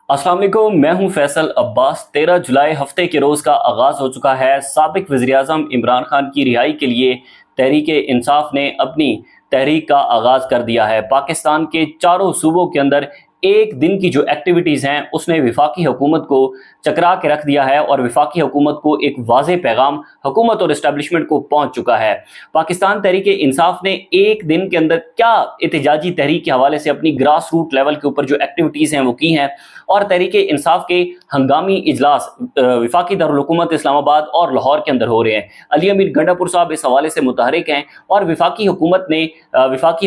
अस्सलाम वालेकुम, मैं हूं फैसल अब्बास। 13 जुलाई हफ्ते के रोज़ का आगाज़ हो चुका है। साबिक वज़ीर-ए-आज़म इमरान खान की रिहाई के लिए तहरीक-ए-इंसाफ ने अपनी तहरीक का आगाज़ कर दिया है। पाकिस्तान के चारों सूबों के अंदर एक दिन की जो एक्टिविटीज़ हैं उसने वफाकी हुकूमत को चकरा के रख दिया है और वफाकी हुकूमत को एक वाज़ेह पैगाम हुकूमत और इस्टेब्लिशमेंट को पहुँच चुका है। पाकिस्तान तहरीक-ए-इंसाफ ने एक दिन के अंदर क्या एहतजाजी तहरीक के हवाले से अपनी ग्रास रूट लेवल के ऊपर जो एक्टिविटीज़ हैं वो की हैं, और तहरीक-ए-इंसाफ के हंगामी इजलास वफाकी दारुल हुकूमत इस्लामाबाद और लाहौर के अंदर हो रहे हैं। अली अमीर गंडापुर साहब इस हवाले से मुतहरिक हैं और वफाकी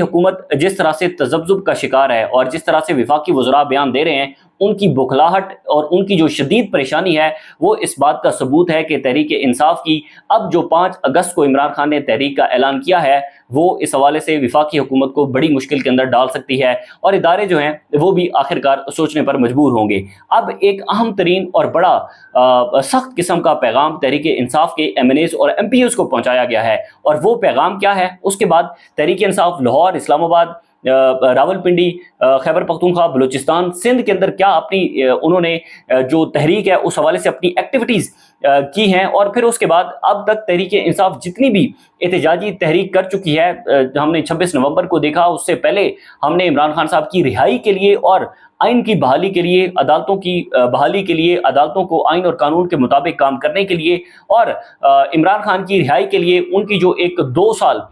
हुकूमत जिस तरह से तज़ब्ज़ुब का शिकार है और जिस तरह से वफाकी वज़रा बयान दे रहे हैं, उनकी बुखलाहट और उनकी जो शदीद परेशानी है वो इस बात का सबूत है कि तहरीक-ए-इंसाफ की अब जो 5 अगस्त को इमरान खान ने तहरीक का ऐलान किया है वो इस हवाले से वफाकी हुकूमत को बड़ी मुश्किल के अंदर डाल सकती है और इदारे जो हैं वो भी आखिरकार सोचने पर मजबूर होंगे। अब एक अहम तरीन और बड़ा सख्त किस्म का पैगाम तहरीक-ए-इंसाफ के MNAs और MPs को पहुँचाया गया है, और वो पैगाम क्या है उसके बाद तहरीक-ए-इंसाफ लाहौर, इस्लामाबाद, रावलपिंडी, खैबर पख्तूनख्वा, बलूचिस्तान, सिंध के अंदर क्या अपनी उन्होंने जो तहरीक है उस हवाले से अपनी एक्टिविटीज़ की हैं, और फिर उसके बाद अब तक तहरीक-ए-इंसाफ जितनी भी एहतजाजी तहरीक कर चुकी है, हमने 26 नवंबर को देखा, उससे पहले हमने इमरान खान साहब की रिहाई के लिए और आइन की बहाली के लिए, अदालतों की बहाली के लिए, अदालतों को आइन और कानून के मुताबिक काम करने के लिए, और इमरान खान की रिहाई के लिए उनकी जो एक 2 साल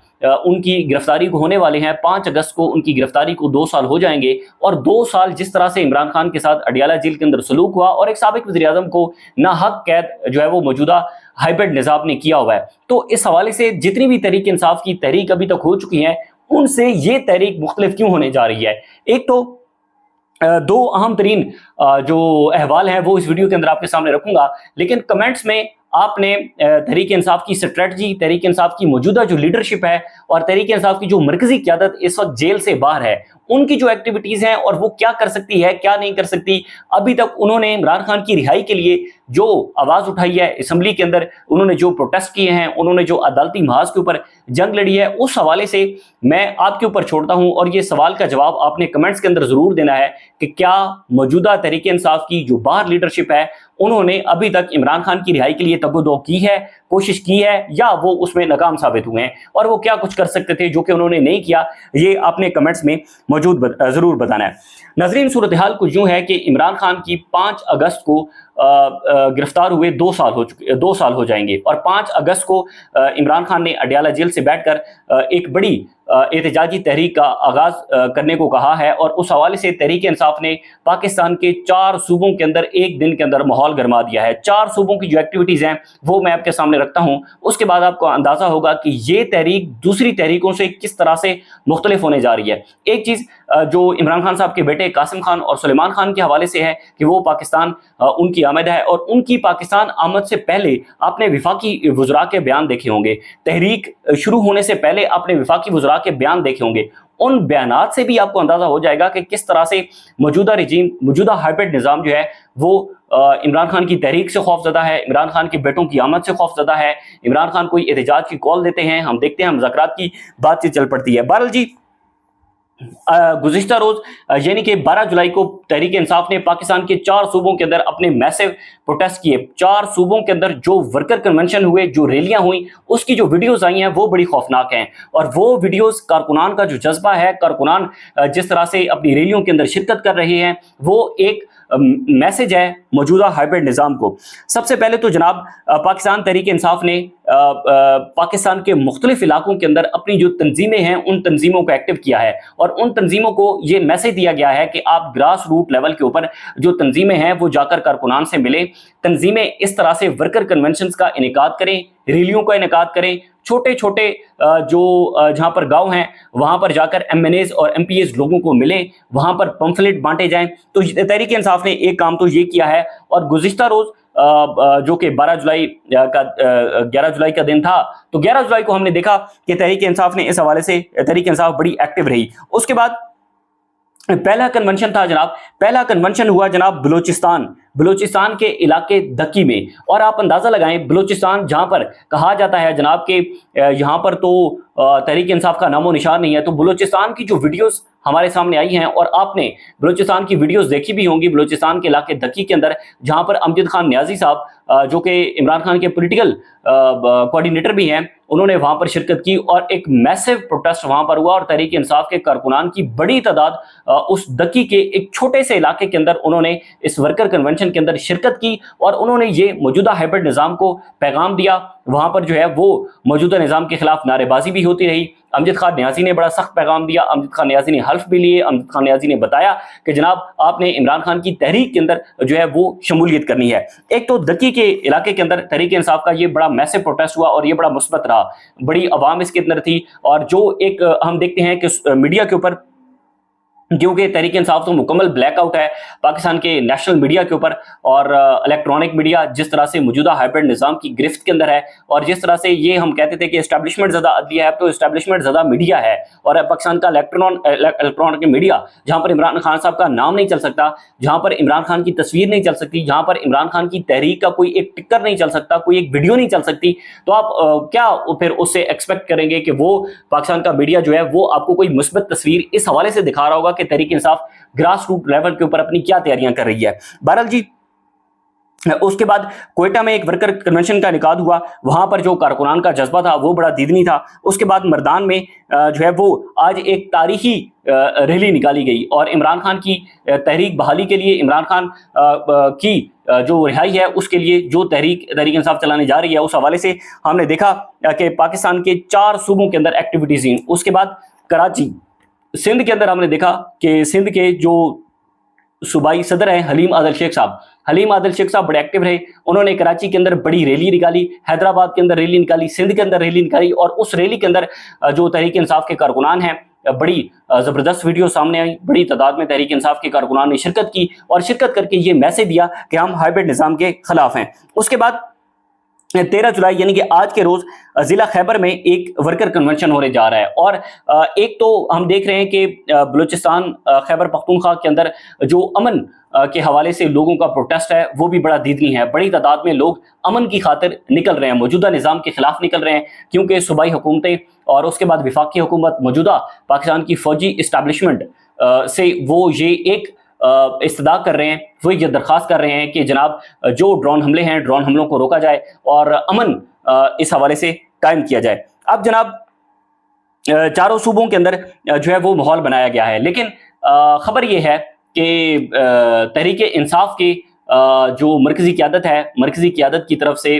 उनकी गिरफ्तारी को होने वाले हैं। 5 अगस्त को उनकी गिरफ्तारी को 2 साल हो जाएंगे, और 2 साल जिस तरह से इमरान खान के साथ अडियाला जेल के अंदर सलूक हुआ और एक साबिक वज़ीर-ए-आज़म को नाहक कैद जो है वो मौजूदा हाइब्रिड निज़ाम ने किया हुआ है, तो इस हवाले से जितनी भी तहरीक-ए-इंसाफ की तहरीक अभी तक हो चुकी हैं उनसे ये तहरीक मुख्तलिफ क्यों होने जा रही है। एक तो 2 अहम तरीन जो अहवाल हैं वो इस वीडियो के अंदर आपके सामने रखूंगा, लेकिन कमेंट्स में आपने तहरीक-ए-इंसाफ की स्ट्रेटजी, तहरीक-ए-इंसाफ की मौजूदा जो लीडरशिप है और तहरीक-ए-इंसाफ की जो मरकजी क़यादत इस वक्त जेल से बाहर है, उनकी जो एक्टिविटीज़ हैं और वो क्या कर सकती है क्या नहीं कर सकती, अभी तक उन्होंने इमरान खान की रिहाई के लिए जो आवाज़ उठाई है असम्बली के अंदर, उन्होंने जो प्रोटेस्ट किए हैं, उन्होंने जो अदालती महाज के ऊपर जंग लड़ी है, उस हवाले से मैं आपके ऊपर छोड़ता हूं, और ये सवाल का जवाब आपने कमेंट्स के अंदर ज़रूर देना है कि क्या मौजूदा तहरीक-ए-इंसाफ की जो बाहर लीडरशिप है उन्होंने अभी तक इमरान खान की रिहाई के लिए तगो-दो की है, कोशिश की है, या वो उसमें नाकाम साबित हुए हैं, और वो क्या कुछ कर सकते थे जो कि उन्होंने नहीं किया, ये आपने कमेंट्स में मौजूद ज़रूर बताना है। नाज़रीन, सूरत हाल कुछ यूँ है कि इमरान खान की 5 अगस्त को गिरफ्तार हुए 2 साल हो जाएंगे, और 5 अगस्त को इमरान खान ने अडियाला जेल से बैठकर एक बड़ी एहतजाजी तहरीक का आगाज़ करने को कहा है, और उस हवाले से तहरीक-ए-इंसाफ ने पाकिस्तान के 4 सूबों के अंदर एक दिन के अंदर माहौल गरमा दिया है। 4 सूबों की जो एक्टिविटीज़ हैं वो मैं आपके सामने रखता हूँ, उसके बाद आपको अंदाज़ा होगा कि ये तहरीक दूसरी तहरीकों से किस तरह से मुख्तलिफ होने जा रही है। एक चीज़ जो इमरान खान साहब के बेटे कासिम खान और सुलेमान खान के हवाले से है कि वो पाकिस्तान उनकी आमद है, और उनकी पाकिस्तान आमद से पहले आपने वफाकी वज़रा के बयान देखे होंगे, तहरीक शुरू होने से पहले आपने वफाकी वज़रा के बयान देखे होंगे। उन बयानात से भी आपको अंदाजा हो जाएगा कि किस तरह से मौजूदा रिजीम, मौजूदा हाइब्रिड निज़ाम जो है वो इमरान खान की तहरीक से खौफज़दा है, इमरान खान के बेटों की आमद से खौफज़दा है। इमरान खान कोई एहतजाज की कॉल देते हैं, हम देखते हैं मुज़ाकरात की बातचीत चल पड़ती है। बहरहाल जी, गुज़िश्ता रोज़ यानी कि 12 जुलाई को तहरीक-ए-इंसाफ ने पाकिस्तान के 4 सूबों के अंदर अपने मैसिव प्रोटेस्ट किए। 4 सूबों के अंदर जो वर्कर कन्वेंशन हुए, जो रैलियां हुई, उसकी जो वीडियोस आई हैं वो बड़ी खौफनाक हैं, और वो वीडियोस कारकुनान का जो जज्बा है, कारकुनान जिस तरह से अपनी रैलियों के अंदर शिरकत कर रहे हैं, वो एक मैसेज है मौजूदा हाइब्रिड निज़ाम को। सबसे पहले तो जनाब पाकिस्तान तहरीक-ए-इंसाफ ने पाकिस्तान के मुख्तलिफ इलाकों के अंदर अपनी जो तंजीमें हैं उन तंजीमों को एक्टिव किया है, और उन तंजीमों को ये मैसेज दिया गया है कि आप ग्रास रूट लेवल के ऊपर जो तंजीमें हैं वो जाकर कारकुनान से मिलें। तंजीमें इस तरह से वर्कर कन्वेंशन का इनेकाद करें, रैलियों का इनेकाद करें, छोटे छोटे जो जहाँ पर गांव हैं वहाँ पर जाकर MNAs और MPs लोगों को मिलें, वहाँ पर पंफलेट बांटे जाएं। तो तहरीक-ए-इंसाफ ने एक काम तो ये किया है, और गुज़िश्ता रोज़ जो कि 11 जुलाई का दिन था, तो 11 जुलाई को हमने देखा कि तहरीक-ए-इंसाफ ने इस हवाले से तहरीक-ए-इंसाफ बड़ी एक्टिव रही। उसके बाद पहला कन्वेंशन था जनाब, पहला कन्वेंशन हुआ जनाब बलूचिस्तान के इलाके दक्की में। और आप अंदाजा लगाएं, बलूचिस्तान जहां पर कहा जाता है जनाब के यहां पर तो तहरीक इंसाफ का नामो निशान नहीं है, तो बलूचिस्तान की जो वीडियोस हमारे सामने आई हैं, और आपने बलूचिस्तान की वीडियोस देखी भी होंगी, बलूचिस्तान के इलाके दक्की के अंदर जहां पर अमजद खान न्याजी साहब जो कि इमरान खान के पॉलिटिकल कोऑर्डिनेटर भी हैं, उन्होंने वहां पर शिरकत की और एक मैसिव प्रोटेस्ट वहां पर हुआ और तहरीक इंसाफ के कारकुनान की बड़ी तादाद उस दक्की के एक छोटे से इलाके के अंदर उन्होंने इस वर्कर कन्वेंशन के अंदर शिरकत की और उन्होंने ये मौजूदा हाइब्रिड निज़ाम को पैगाम दिया। वहां पर जो है वो मौजूदा निज़ाम के खिलाफ नारेबाजी भी होती रही। अमजद खान न्याजी ने बड़ा सख्त पैगाम दिया, अमजद खान न्याजी ने हल्फ भी लिए, अमजद खान न्याजी ने बताया कि जनाब आपने इमरान खान की तहरीक के अंदर जो है वो शमूलियत करनी है। एक तो दक्की के इलाके के अंदर तहरीक इंसाफ का ये बड़ा मैसिव प्रोटेस्ट हुआ और ये बड़ा मुस्बत रहा, बड़ी आवाम इसके अंदर थी। और जो एक हम देखते हैं कि मीडिया के ऊपर, क्योंकि तहरीक इंसाफ तो मुकम्मल ब्लैकआउट है पाकिस्तान के नेशनल मीडिया के ऊपर, और इलेक्ट्रॉनिक मीडिया जिस तरह से मौजूदा हाइब्रिड निज़ाम की गिरफ्त के अंदर है, और जिस तरह से ये हम कहते थे कि इस्टेब्लिशमेंट ज़्यादा अदलिया है, अब तो इस्टेब्लिशमेंट ज़्यादा मीडिया है। और पाकिस्तान का इलेक्ट्रॉनिक मीडिया जहाँ पर इमरान खान साहब का नाम नहीं चल सकता, जहाँ पर इमरान खान की तस्वीर नहीं चल सकती, जहाँ पर इमरान खान की तहरीक का कोई एक टिक्कर नहीं चल सकता, कोई एक वीडियो नहीं चल सकती, तो आप क्या फिर उससे एक्सपेक्ट करेंगे कि वो पाकिस्तान का मीडिया जो है वो आपको कोई मुस्बत तस्वीर इस हवाले से दिखा रहा होगा कि Tehreek Insaf grass root level के ऊपर अपनी क्या तैयारियां कर रही है। बहरहाल जी, उसके बाद क्वेटा में एक वर्कर कन्वेंशन का इनेकाद हुआ, वहां पर जो कारकुनान का जज्बा था वो बड़ा दीदनी था। उसके बाद मर्दान में जो है वो आज एक तारीखी रैली निकाली गई और इमरान खान की तहरीक बहाली के लिए, इमरान खान की जो रिहाई है उसके लिए जो तहरीक इंसाफ चलाने जा रही है, उस हवाले से हमने देखा कि पाकिस्तान के 4 सूबों के अंदर एक्टिविटीज हुई। उसके बाद कराची, सिंध के अंदर हमने देखा कि सिंध के जो सूबाई सदर हैं हलीम आदिल शेख साहब बड़े एक्टिव रहे। उन्होंने कराची के अंदर बड़ी रैली निकाली, हैदराबाद के अंदर रैली निकाली, सिंध के अंदर रैली निकाली, और उस रैली के अंदर जो तहरीक इंसाफ के कारकुनान हैं, बड़ी ज़बरदस्त वीडियो सामने आई, बड़ी तादाद में तहरीक इंसाफ के कारकुनान ने शिरकत की और शिरकत करके ये मैसेज दिया कि हम हाइब्रिड निज़ाम के खिलाफ हैं। उसके बाद 13 जुलाई यानी कि आज के रोज जिला खैबर में एक वर्कर कन्वेंशन होने जा रहा है। और एक तो हम देख रहे हैं कि बलूचिस्तान खैबर पख्तूनख्वा के अंदर जो अमन के हवाले से लोगों का प्रोटेस्ट है वो भी बड़ा दीदनी है। बड़ी तादाद में लोग अमन की खातिर निकल रहे हैं, मौजूदा निज़ाम के खिलाफ निकल रहे हैं, क्योंकि सूबाई हुकूमतें और उसके बाद वफाकी हुकूमत मौजूदा पाकिस्तान की फौजी इस्टेब्लिशमेंट से वो ये एक इस्तदा कर रहे हैं, वो ये दरख्वास्त कर रहे हैं कि जनाब जो ड्रोन हमले हैं, ड्रोन हमलों को रोका जाए और अमन इस हवाले से कायम किया जाए। अब जनाब चारों सूबों के अंदर जो है वो माहौल बनाया गया है, लेकिन खबर ये है कि तहरीक इंसाफ की जो मरकजी क़यादत है, मरकजी क़यादत की तरफ से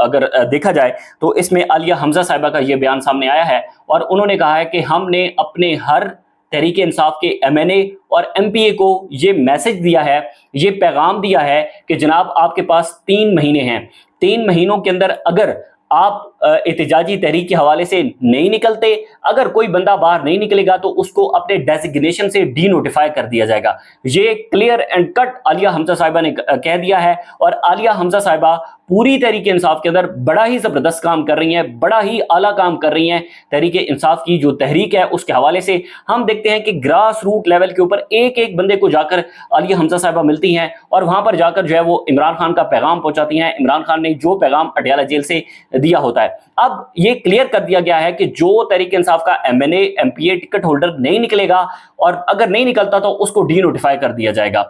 अगर देखा जाए तो इसमें आलिया हमजा साहिबा का ये बयान सामने आया है और उन्होंने कहा है कि हमने अपने हर तहरीक इंसाफ के MNA और MPA को ये मैसेज दिया है, ये पैगाम दिया है कि जनाब आपके पास 3 महीने हैं, 3 महीनों के अंदर अगर आप एहतजाजी तहरीक के हवाले से नहीं निकलते, अगर कोई बंदा बाहर नहीं निकलेगा तो उसको अपने डेजिग्नेशन से डी नोटिफाई कर दिया जाएगा। ये clear and cut Alia Hamza साहिबा ने कह दिया है और आलिया हमजा साहिबा पूरी तहरीक इंसाफ के अंदर बड़ा ही ज़बरदस्त काम कर रही हैं, बड़ा ही आला काम कर रही हैं। तहरीक इंसाफ की जो तहरीक है उसके हवाले से हम देखते हैं कि ग्रास रूट लेवल के ऊपर एक एक बंदे को जाकर आलिया हमजा साहिबा मिलती हैं और वहां पर जाकर जो है वो इमरान खान का पैगाम पहुंचाती हैं। इमरान खान ने जो पैगाम अडयाला जेल से दिया होता है, अब ये क्लियर कर दिया गया है कि जो तहरीक इंसाफ का MNA MPA टिकट होल्डर नहीं निकलेगा और अगर नहीं निकलता तो उसको डी नोटिफाई कर दिया जाएगा।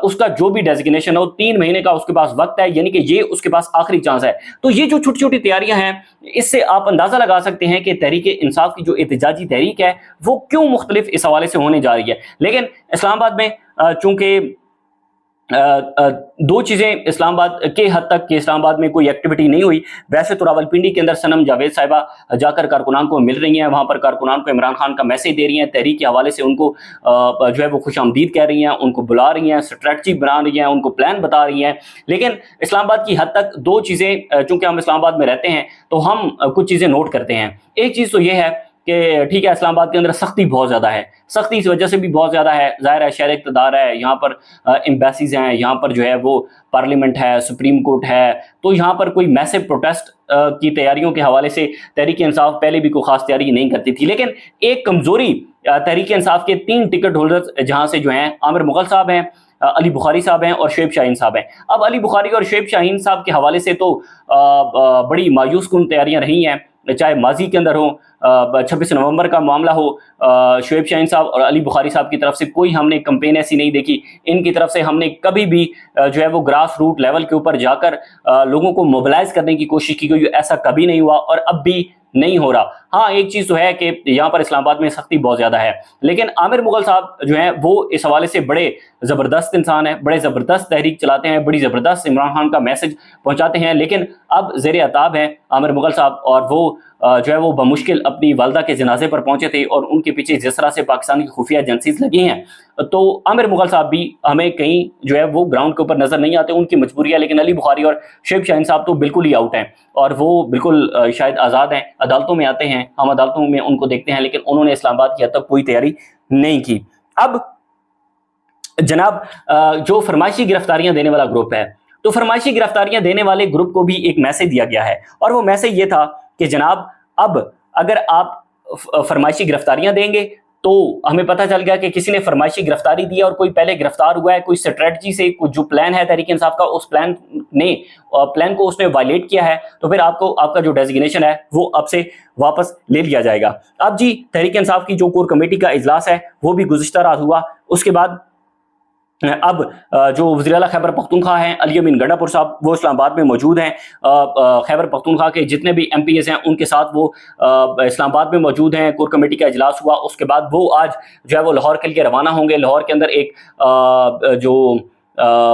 उसका जो भी डेजिग्नेशन हो 3 महीने का उसके पास वक्त है, यानी कि ये उसके पास आखिरी चांस है। तो ये जो छोटी छोटी तैयारियां हैं, इससे आप अंदाजा लगा सकते हैं कि तहरीक इंसाफ की जो एहतजाजी तहरीक है वो क्यों मुख्तलिफ इस हवाले से होने जा रही है। लेकिन इस्लामाबाद में चूंकि 2 चीजें इस्लामाबाद के हद तक कि इस्लामाबाद में कोई एक्टिविटी नहीं हुई, वैसे तो रावलपिंडी के अंदर सनम जावेद साहिबा जाकर कारकुनान को मिल रही हैं, वहां पर कारकुनान को इमरान खान का मैसेज दे रही हैं, तहरीक के हवाले से उनको जो है वो खुशामदीद कह रही हैं, उनको बुला रही हैं, स्ट्रेटजी बना रही हैं, उनको प्लान बता रही हैं। लेकिन इस्लामाबाद की हद तक 2 चीजें, चूंकि हम इस्लामाबाद में रहते हैं तो हम कुछ चीजें नोट करते हैं। एक चीज तो ये है कि ठीक है, इस्लामाबाद के अंदर सख्ती बहुत ज़्यादा है, सख्ती इस वजह से भी बहुत ज़्यादा है, ज़ाहिर है शहर इक़्तिदार है, यहाँ पर एम्बेसीज हैं, यहाँ पर जो है वो पार्लियामेंट है, सुप्रीम कोर्ट है, तो यहाँ पर कोई मैसिव प्रोटेस्ट की तैयारियों के हवाले से तहरीक इंसाफ पहले भी कोई ख़ास तैयारी नहीं करती थी। लेकिन एक कमज़ोरी तहरीक इंसाफ के 3 टिकट होल्डर्स जहां से जो हैं आमिर मुगल साहब हैं, अली बुखारी साहब हैं और शुएब शाहीन साहब हैं। अब अली बुखारी और शुएब शाहीन साहब के हवाले से तो बड़ी मायूस कुन तैयारियां रही हैं, चाहे माजी के अंदर हो, 26 नवंबर का मामला हो, शुएब शाहीन साहब और अली बुखारी साहब की तरफ से कोई हमने कंपेन ऐसी नहीं देखी। इनकी तरफ से हमने कभी भी जो है वो ग्रास रूट लेवल के ऊपर जाकर लोगों को मोबिलाइज करने की कोशिश की गई, ऐसा कभी नहीं हुआ और अब भी नहीं हो रहा। हाँ, एक चीज तो है कि यहाँ पर इस्लामाबाद में सख्ती बहुत ज्यादा है, लेकिन आमिर मुगल साहब जो हैं वो इस हवाले से बड़े जबरदस्त इंसान है, बड़े जबरदस्त तहरीक चलाते हैं, बड़ी जबरदस्त इमरान खान का मैसेज पहुंचाते हैं। लेकिन अब ज़ेर अताब हैं आमिर मुगल साहब, और वो जो है वो बमुश्किल अपनी वालदा के जनाजे पर पहुंचे थे और उनके पीछे जिस तरह से पाकिस्तान की खुफिया एजेंसीज लगी हैं, तो आमिर मुगल साहब भी हमें कहीं जो है वो ग्राउंड के ऊपर नजर नहीं आते, उनकी मजबूरी है। लेकिन अली बुखारी और शुएब शाहीन साहब तो बिल्कुल ही आउट हैं और वो बिल्कुल शायद आज़ाद हैं, अदालतों में आते हैं, हम अदालतों में उनको देखते हैं, लेकिन उन्होंने इस्लामाबाद की हद तक कोई तैयारी नहीं की। अब जनाब जो फरमाइशी गिरफ्तारियां देने वाला ग्रुप है, तो फरमाइशी गिरफ्तारियां देने वाले ग्रुप को भी एक मैसेज दिया गया है और वो मैसेज ये था कि जनाब अब अगर आप फरमाइशी गिरफ्तारियां देंगे तो हमें पता चल गया कि किसी ने फरमाइशी गिरफ्तारी दी है और कोई पहले गिरफ्तार हुआ है, कोई स्ट्रेटजी से कुछ जो प्लान है तहरीक इंसाफ का, उस प्लान को उसने वायलेट किया है, तो फिर आपको आपका जो डेजिग्नेशन है वो अब से वापस ले लिया जाएगा। अब जी तहरीक इंसाफ की जो कोर कमेटी का इजलास है वो भी गुज़िश्ता रात हुआ, उसके बाद अब जो वज़ीर आला खैबर पख्तूनख्वा हैं अली अमीन गंडापुर साहब वो इस्लामाबाद में मौजूद हैं। खैबर पख्तूनख्वा के जितने भी MPs हैं उनके साथ वो इस्लामाबाद में मौजूद हैं। कोर कमेटी का इजलास हुआ, उसके बाद वो आज जो है वो लाहौर के लिए रवाना होंगे। लाहौर के अंदर एक जो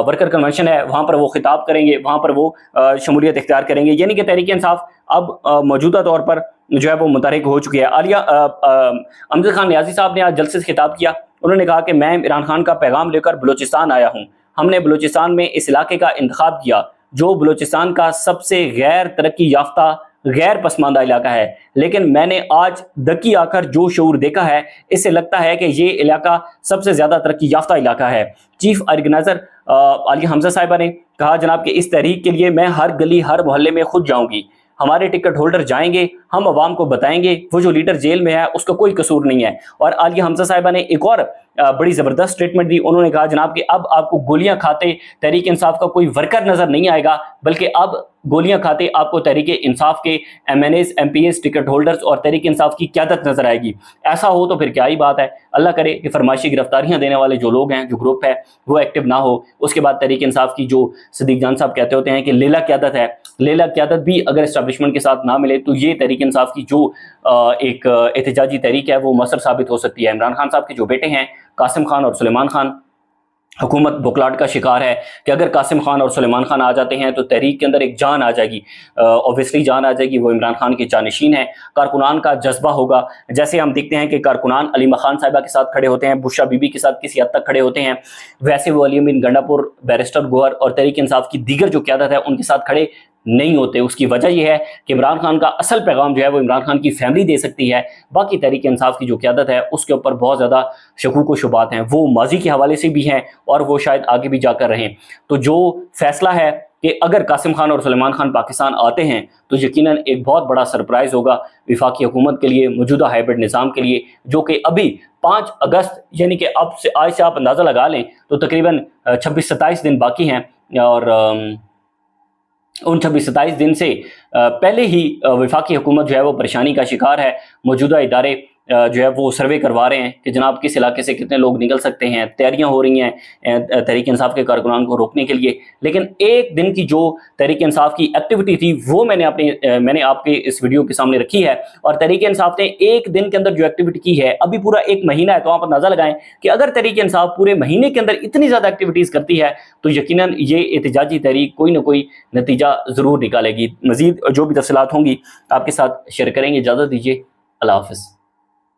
वर्कर कन्वेंशन है वहाँ पर वो खिताब करेंगे, वहाँ पर वो शमूलियत इख्तियार करेंगे। यानी कि तहरीक इंसाफ अब मौजूदा तौर पर जो है वो मुतहरिक हो चुकी है। अमजद खान नियाजी साहब ने आज जलसे से खिताब किया, उन्होंने कहा कि मैं इमरान खान का पैगाम लेकर बलूचिस्तान आया हूँ। हमने बलूचिस्तान में इस इलाके का इंतखाब किया जो बलूचिस्तान का सबसे गैर तरक्की याफ्ता गैर पसमानदा इलाका है, लेकिन मैंने आज दकी आकर जो शऊर देखा है इससे लगता है कि ये इलाका सबसे ज़्यादा तरक्की याफ्ता इलाका है। चीफ ऑर्गेनाइजर आलिया हमजा साहिबा ने कहा जनाब कि इस तहरीक के लिए मैं हर गली हर मोहल्ले में खुद जाऊँगी, हमारे टिकट होल्डर जाएंगे, हम अवाम को बताएंगे वो जो लीडर जेल में है उसका कोई कसूर नहीं है। और आलिया हमजा साहिबा ने एक और बड़ी ज़बरदस्त स्टेटमेंट दी, उन्होंने कहा जनाब कि अब आपको गोलियां खाते तहरीक इंसाफ का कोई वर्कर नज़र नहीं आएगा, बल्कि अब गोलियां खाते आपको तहरीक इंसाफ के MNAs, MPs, टिकट होल्डर्स और तहरीक इंसाफ की क़यादत नज़र आएगी। ऐसा हो तो फिर क्या ही बात है। अल्लाह करे कि फरमाइशी गिरफ्तारियां देने वाले जो लोग हैं, जो ग्रुप है, वो एक्टिव ना हो। उसके बाद तहरीक इंसाफ की जो सदीक जान साहब कहते होते हैं कि लेला क़यादत है, लेला क़यादत भी अगर इस्टेब्लिशमेंट के साथ ना मिले तो ये तहरीक इंसाफ की जो एक एहतजाजी तहरीक है वो मसर साबित हो सकती है। इमरान खान साहब के जो बेटे हैं कासिम खान और सुलेमान खान, हुकूमत बुखलाट का शिकार है कि अगर कासिम खान और सुलेमान खान आ जाते हैं तो तहरीक के अंदर एक जान आ जाएगी, ऑब्वियसली जान आ जाएगी। वो इमरान खान के जानशीन है, कारकुनान का जज्बा होगा। जैसे हम देखते हैं कि कारकुनान अलीमा खान साहिबा के साथ खड़े होते हैं, बुशरा बीबी के साथ किसी हद तक खड़े होते हैं, वैसे वो अली अमीन गंडापुर, बैरिस्टर गोहर और तहरीक इंसाफ की दीगर जो क़यादत है उनके साथ खड़े नहीं होते। उसकी वजह यह है कि इमरान खान का असल पैगाम जो है वो इमरान खान की फैमिली दे सकती है, बाकी तहरीक इंसाफ की जो क़यादत है उसके ऊपर बहुत ज़्यादा शकूक व शुबात हैं, वो माजी के हवाले से भी हैं और वो शायद आगे भी जाकर रहें। तो जो फैसला है कि अगर कासिम खान और सुलेमान खान पाकिस्तान आते हैं तो यकीनन एक बहुत बड़ा सरप्राइज़ होगा वफाकी हुकूमत के लिए, मौजूदा हाइब्रिड निज़ाम के लिए, जो कि अभी 5 अगस्त यानी कि अब से आज से आप अंदाज़ा लगा लें तो तकरीबन 26-27 दिन बाकी हैं और उन 26-27 दिन से पहले ही वफाकी हुकूमत जो है वो परेशानी का शिकार है। मौजूदा इदारे जो है वो सर्वे करवा रहे हैं कि जनाब किस इलाके से कितने लोग निकल सकते हैं, तैयारियां हो रही हैं तहरीक इंसाफ के कारकुनान को रोकने के लिए। लेकिन एक दिन की जो तहरीक इंसाफ की एक्टिविटी थी वो मैंने आपके इस वीडियो के सामने रखी है, और तहरीक इंसाफ ने एक दिन के अंदर जो एक्टिविटी की है, अभी पूरा 1 महीना है, तो आप अंदाज़ा लगाएं कि अगर तहरीक इंसाफ पूरे महीने के अंदर इतनी ज़्यादा एक्टिविटीज़ करती है तो यकीनन ये एहतजाजी तहरीक कोई ना कोई नतीजा ज़रूर निकालेगी। मज़ीद जो भी तफसीलात होंगी आपके साथ शेयर करेंगे। इजाज़त दीजिए, अल्लाह हाफ़िज़।